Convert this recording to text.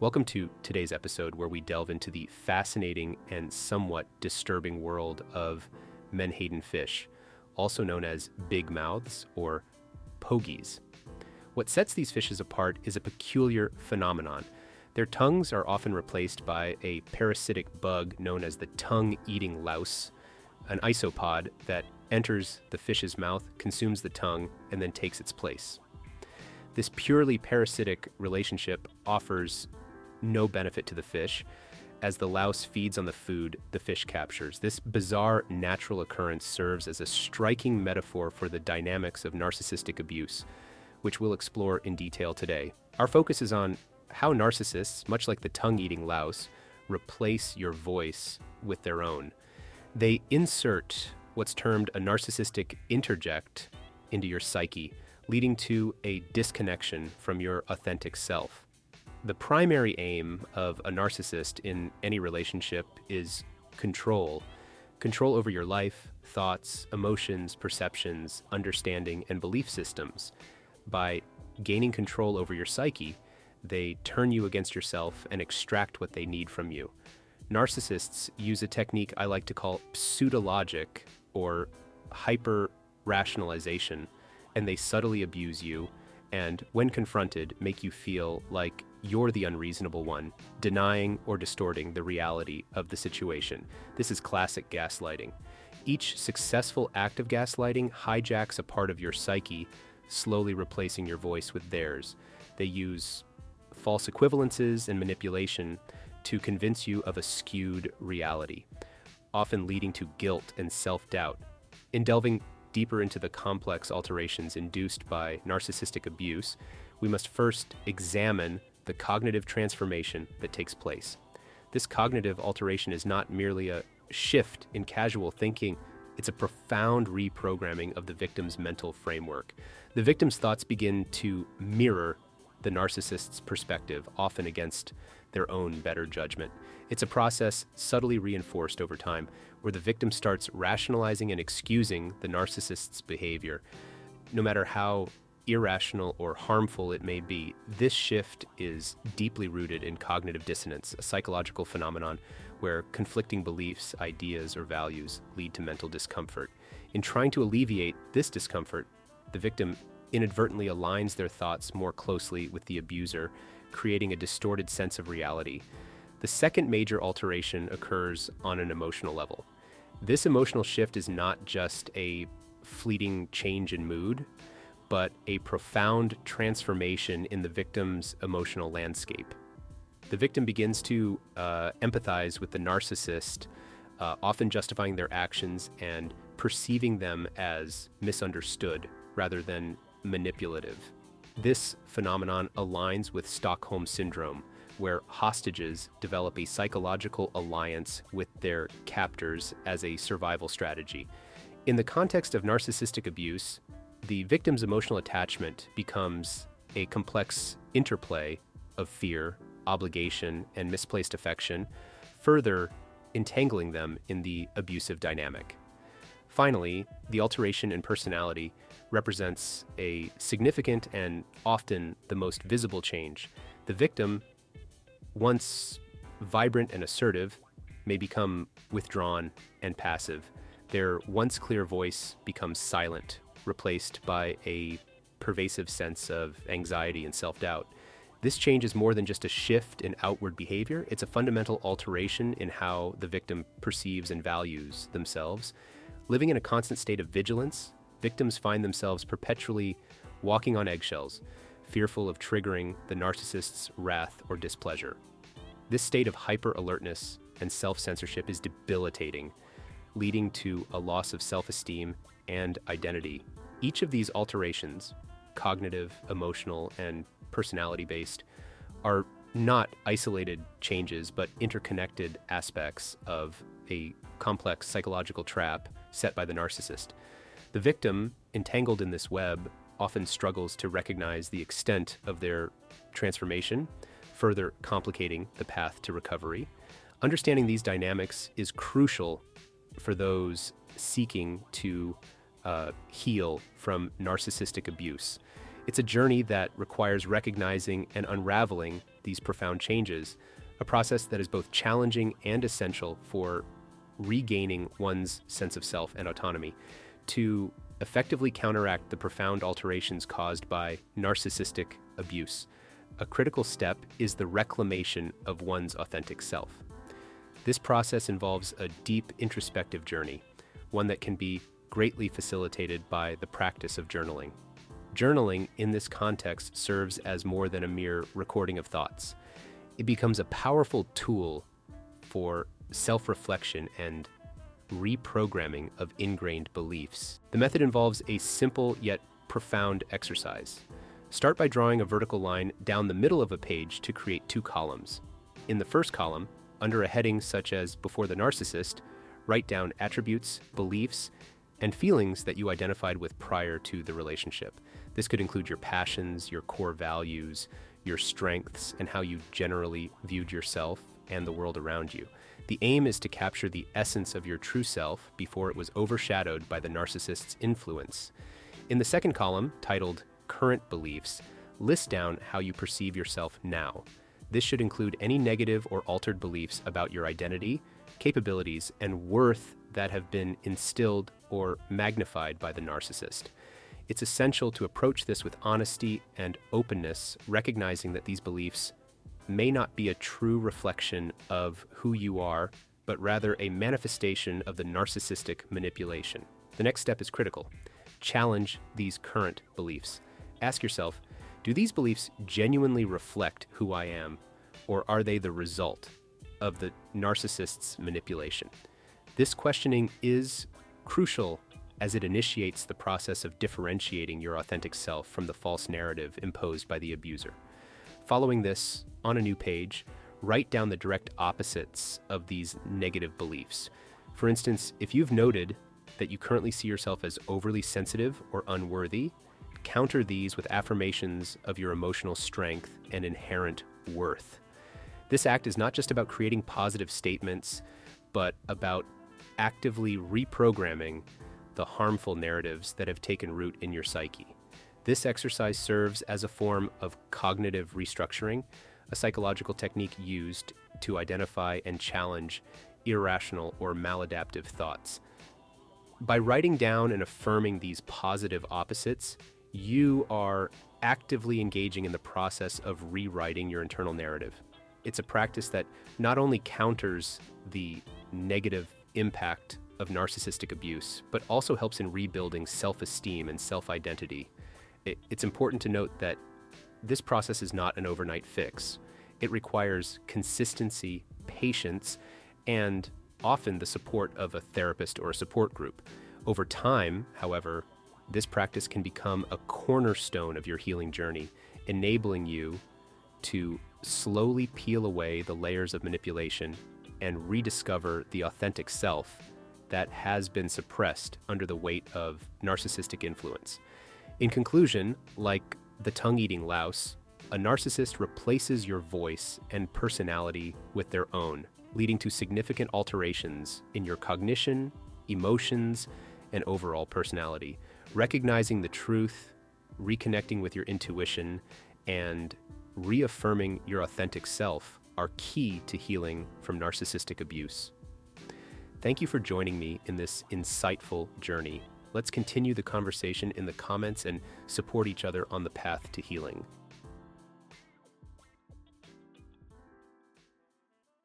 Welcome to today's episode where we delve into the fascinating and somewhat disturbing world of menhaden fish, also known as big mouths or pogies. What sets these fishes apart is a peculiar phenomenon. Their tongues are often replaced by a parasitic bug known as the tongue-eating louse, an isopod that enters the fish's mouth, consumes the tongue, and then takes its place. This purely parasitic relationship offers no benefit to the fish, as the louse feeds on the food the fish captures. This bizarre natural occurrence serves as a striking metaphor for the dynamics of narcissistic abuse, which we'll explore in detail today. Our focus is on how narcissists, much like the tongue-eating louse, replace your voice with their own. They insert what's termed a narcissistic interject into your psyche, leading to a disconnection from your authentic self. The primary aim of a narcissist in any relationship is control. Control over your life, thoughts, emotions, perceptions, understanding, and belief systems. By gaining control over your psyche, they turn you against yourself and extract what they need from you. Narcissists use a technique I like to call pseudologic or hyper-rationalization, and they subtly abuse you and, when confronted, make you feel like you're the unreasonable one, denying or distorting the reality of the situation. This is classic gaslighting. Each successful act of gaslighting hijacks a part of your psyche, slowly replacing your voice with theirs. They use false equivalences and manipulation to convince you of a skewed reality, often leading to guilt and self-doubt. In delving deeper into the complex alterations induced by narcissistic abuse, we must first examine the cognitive transformation that takes place. This cognitive alteration is not merely a shift in casual thinking, it's a profound reprogramming of the victim's mental framework. The victim's thoughts begin to mirror the narcissist's perspective, often against their own better judgment. It's a process subtly reinforced over time, where the victim starts rationalizing and excusing the narcissist's behavior. No matter how irrational or harmful it may be, this shift is deeply rooted in cognitive dissonance, a psychological phenomenon where conflicting beliefs, ideas, or values lead to mental discomfort. In trying to alleviate this discomfort, the victim inadvertently aligns their thoughts more closely with the abuser, creating a distorted sense of reality. The second major alteration occurs on an emotional level. This emotional shift is not just a fleeting change in mood, but a profound transformation in the victim's emotional landscape. The victim begins to empathize with the narcissist, often justifying their actions and perceiving them as misunderstood rather than manipulative. This phenomenon aligns with Stockholm Syndrome, where hostages develop a psychological alliance with their captors as a survival strategy. In the context of narcissistic abuse, the victim's emotional attachment becomes a complex interplay of fear, obligation, and misplaced affection, further entangling them in the abusive dynamic. Finally, the alteration in personality represents a significant and often the most visible change. The victim, once vibrant and assertive, may become withdrawn and passive. Their once clear voice becomes silent, replaced by a pervasive sense of anxiety and self-doubt. This change is more than just a shift in outward behavior. It's a fundamental alteration in how the victim perceives and values themselves. Living in a constant state of vigilance, victims find themselves perpetually walking on eggshells, fearful of triggering the narcissist's wrath or displeasure. This state of hyper-alertness and self-censorship is debilitating, leading to a loss of self-esteem and identity. Each of these alterations, cognitive, emotional, and personality-based, are not isolated changes, but interconnected aspects of a complex psychological trap set by the narcissist. The victim, entangled in this web, often struggles to recognize the extent of their transformation, further complicating the path to recovery. Understanding these dynamics is crucial for those seeking to heal from narcissistic abuse. It's a journey that requires recognizing and unraveling these profound changes, a process that is both challenging and essential for regaining one's sense of self and autonomy. To effectively counteract the profound alterations caused by narcissistic abuse, a critical step is the reclamation of one's authentic self. This process involves a deep introspective journey, one that can be greatly facilitated by the practice of journaling. Journaling in this context serves as more than a mere recording of thoughts. It becomes a powerful tool for self-reflection and reprogramming of ingrained beliefs. The method involves a simple yet profound exercise. Start by drawing a vertical line down the middle of a page to create two columns. In the first column, under a heading such as Before the Narcissist, write down attributes, beliefs, and feelings that you identified with prior to the relationship. This could include your passions, your core values, your strengths, and how you generally viewed yourself and the world around you. The aim is to capture the essence of your true self before it was overshadowed by the narcissist's influence. In the second column, titled Current Beliefs, list down how you perceive yourself now. This should include any negative or altered beliefs about your identity, capabilities, and worth that have been instilled or magnified by the narcissist. It's essential to approach this with honesty and openness, recognizing that these beliefs may not be a true reflection of who you are, but rather a manifestation of the narcissistic manipulation. The next step is critical. Challenge these current beliefs. Ask yourself, do these beliefs genuinely reflect who I am, or are they the result of the narcissist's manipulation? This questioning is crucial as it initiates the process of differentiating your authentic self from the false narrative imposed by the abuser. Following this, on a new page, write down the direct opposites of these negative beliefs. For instance, if you've noted that you currently see yourself as overly sensitive or unworthy, counter these with affirmations of your emotional strength and inherent worth. This act is not just about creating positive statements, but about actively reprogramming the harmful narratives that have taken root in your psyche. This exercise serves as a form of cognitive restructuring, a psychological technique used to identify and challenge irrational or maladaptive thoughts. By writing down and affirming these positive opposites, you are actively engaging in the process of rewriting your internal narrative. It's a practice that not only counters the negative impact of narcissistic abuse, but also helps in rebuilding self-esteem and self-identity. It's important to note that this process is not an overnight fix. It requires consistency, patience, and often the support of a therapist or a support group. Over time, however, this practice can become a cornerstone of your healing journey, enabling you to slowly peel away the layers of manipulation and rediscover the authentic self that has been suppressed under the weight of narcissistic influence. In conclusion, like the tongue-eating louse, a narcissist replaces your voice and personality with their own, leading to significant alterations in your cognition, emotions, and overall personality. Recognizing the truth, reconnecting with your intuition, and reaffirming your authentic self are key to healing from narcissistic abuse. Thank you for joining me in this insightful journey. Let's continue the conversation in the comments and support each other on the path to healing.